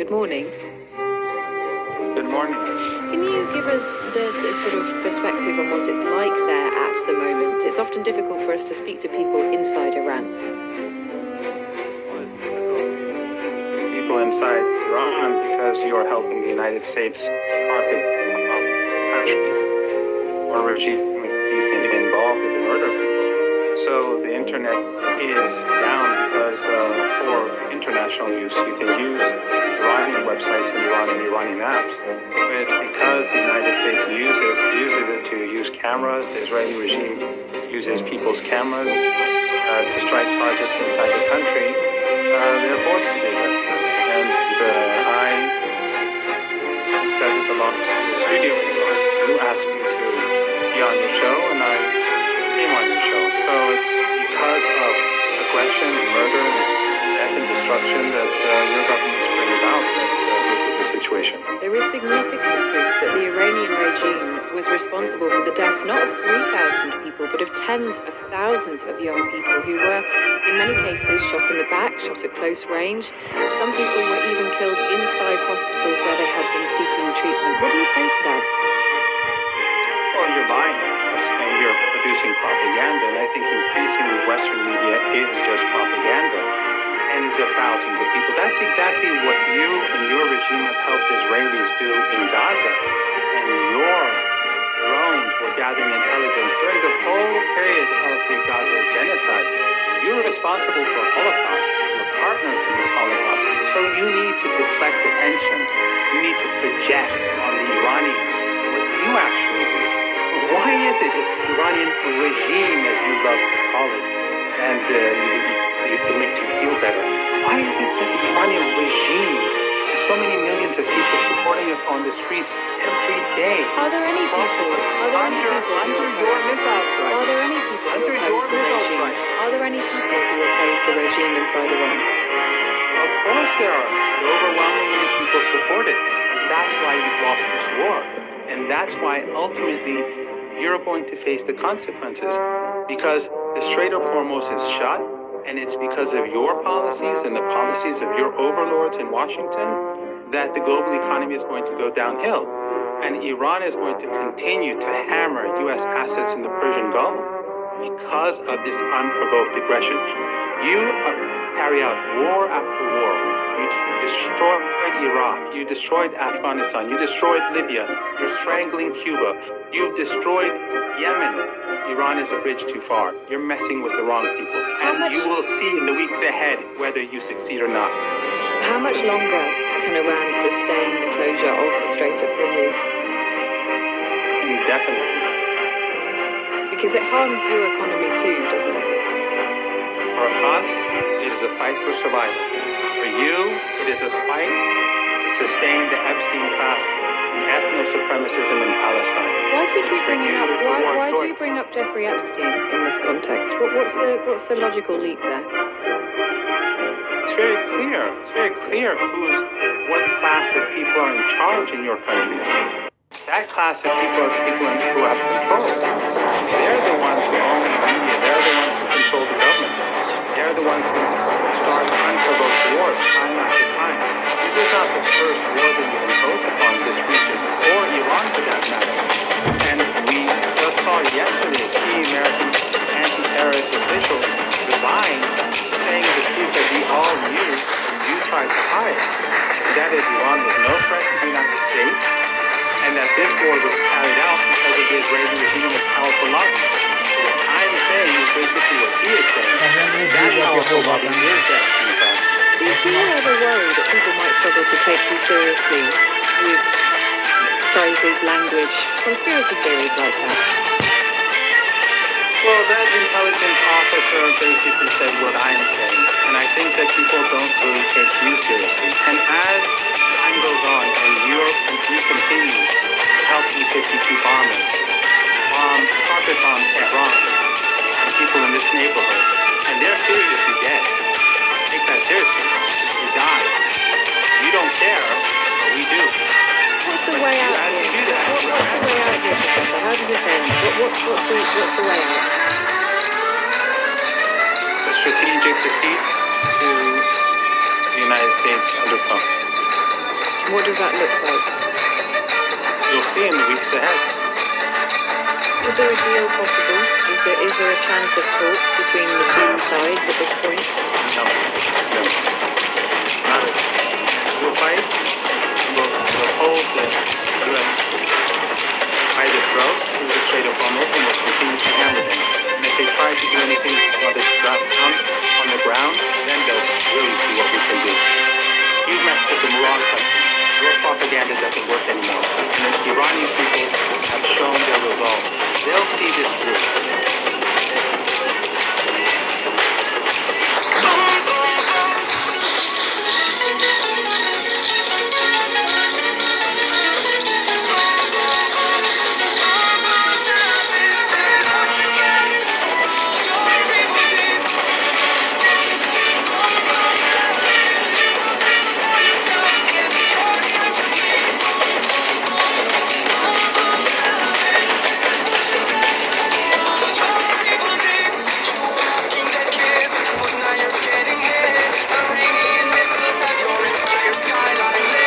Good morning. Good morning. Can you give us the sort of perspective on what it's like there at the moment? It's often difficult for us to speak to people inside Iran. Well, it's difficult to speak to people inside Iran because you're helping the United States carpet country or regime involved in the murder of people. So the internet is down because for international use, you can use Iranian websites and Iranian apps. But it's because the United States uses it to use cameras. The Israeli regime uses people's cameras to strike targets inside the country. They're forced to do that. And I, because it belongs to the studio, you asked me to be on your show, and I came on your show. So it's because of aggression and murder and death and destruction that your government's bringing about that this is the situation. There is significant proof that the Iranian regime was responsible for the deaths not of 3,000 people, but of tens of thousands of young people who were, in many cases, shot in the back, shot at close range. Some people were even killed inside hospitals where they had been seeking treatment. What do you say to that? Well, you're lying, and you're producing propaganda, and I think increasingly Western media is just propaganda. Tens of thousands of people. That's exactly what you and your regime have helped Israelis do in Gaza. And your drones were gathering intelligence during the whole period of the Gaza genocide. You're responsible for Holocaust. You're partners in this Holocaust. So you need to deflect attention. You need to project on the Iranians what you actually do. Why is it that the Iranian regime, as you love to call it, and it makes you feel better, why is it that the Iranian regime has so many millions of people supporting it on the streets every day? Are there any people? Under your missile strike. Are there any people who oppose the regime? Are there any people who oppose the regime inside Iran? Of course there are. Overwhelmingly people support it. And that's why you've lost this war. And that's why ultimately you're going to face the consequences. Because the Strait of Hormuz is shut, and it's because of your policies and the policies of your overlords in Washington that the global economy is going to go downhill. And Iran is going to continue to hammer U.S. assets in the Persian Gulf because of this unprovoked aggression. You carry out war after war. You destroyed Iraq. You destroyed Afghanistan. You destroyed Libya. You're strangling Cuba. You've destroyed Yemen. Iran is a bridge too far. You're messing with the wrong people. And you will see in the weeks ahead whether you succeed or not. How much longer can Iran sustain the closure of the Strait of Hormuz? Indefinitely. Because it harms your economy too, doesn't it? For us, it is a fight for survival. For you, it is a fight to sustain the Epstein class and ethno-supremacism in Palestine. Why do you keep bringing up? Why do you bring up Jeffrey Epstein in this context? What's the logical leap there? It's very clear. It's very clear what class of people are in charge in your country. That class of people are the people who have control. They're the ones who own the media. They're the ones who control the government. They're the ones who start unprovoked wars time after time. This is not the first war that you've imposed upon this region, or Iran for that matter. And we just saw yesterday a key American anti-terrorist official resign, saying the truth that we all knew you tried to hide. And that is Iran was no threat to the United States, and that this war was carried out because of the Israeli regime and its powerful lobby. So what I'm saying is basically what he is saying. That powerful lobby is that defense. Do you ever worry that people might struggle to take you seriously with phrases, language, conspiracy theories like that? Well, that intelligence officer basically said what I'm saying, and I think that people don't really take you seriously. And as time goes on and you continue to help E-52 bombers, carpet bomb Tehran, and people in this neighborhood, and they're seriously dead. Take that seriously. You die. You don't care, but we do. What's the way out here? What's the way out here, Professor? How does this end? What's the way out? The strategic defeat to the United States undertook. What does that look like? You'll see in the weeks ahead. Is there a deal possible? Is there a chance of talks between the two sides at this point? No. Not it. We'll fight. We'll hold the U.S. by the throat through the Strait of Hormuz, and we'll continue to hammer them. And if they try to do anything while they're strapped on the ground, then they'll really see what we can do. You've messed with them wrong country. Your propaganda doesn't work anymore. And the Iranian people have shown their resolve. They'll see this through. Skyline